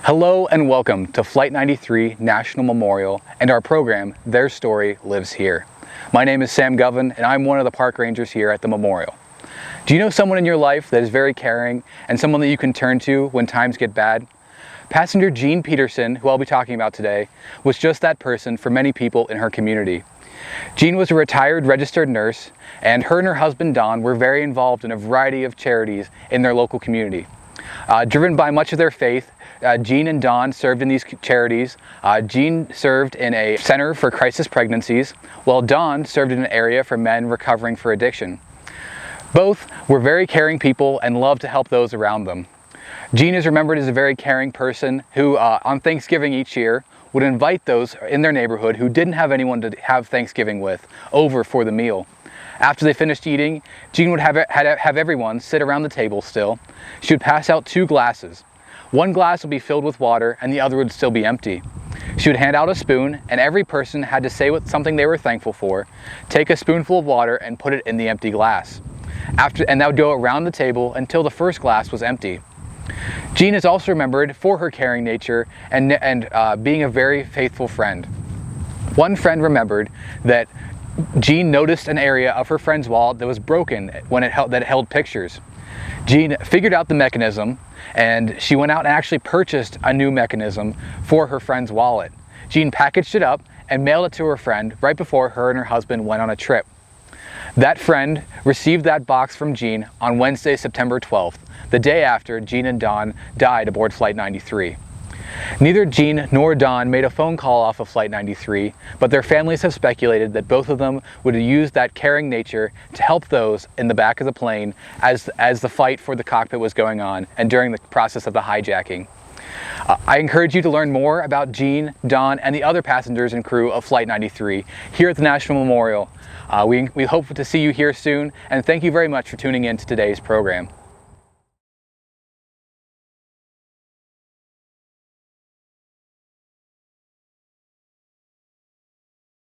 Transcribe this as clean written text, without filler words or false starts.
Hello and welcome to Flight 93 National Memorial and our program, Their Story Lives Here. My name is Sam Govan and I'm one of the park rangers here at the memorial. Do you know someone in your life that is very caring and someone that you can turn to when times get bad? Passenger Jean Peterson, who I'll be talking about today, was just that person for many people in her community. Jean was a retired registered nurse, and her husband Don were very involved in a variety of charities in their local community. Driven by much of their faith, Jean and Don served in these charities. Jean served in a center for crisis pregnancies, while Don served in an area for men recovering for addiction. Both were very caring people and loved to help those around them. Jean is remembered as a very caring person who, on Thanksgiving each year, would invite those in their neighborhood who didn't have anyone to have Thanksgiving with over for the meal. After they finished eating, Jean would have everyone sit around the table still. She would pass out 2 glasses. One glass would be filled with water and the other would still be empty. She would hand out a spoon and every person had to say something they were thankful for, take a spoonful of water and put it in the empty glass. And that would go around the table until the first glass was empty. Jean is also remembered for her caring nature and being a very faithful friend. One friend remembered that Jean noticed an area of her friend's wallet that was broken when it held pictures. Jean figured out the mechanism and she went out and actually purchased a new mechanism for her friend's wallet. Jean packaged it up and mailed it to her friend right before her and her husband went on a trip. That friend received that box from Jean on Wednesday, September 12th, the day after Jean and Don died aboard Flight 93. Neither Jean nor Don made a phone call off of Flight 93, but their families have speculated that both of them would use that caring nature to help those in the back of the plane as the fight for the cockpit was going on and during the process of the hijacking. I encourage you to learn more about Jean, Don, and the other passengers and crew of Flight 93 here at the National Memorial. We hope to see you here soon, and thank you very much for tuning in to today's program.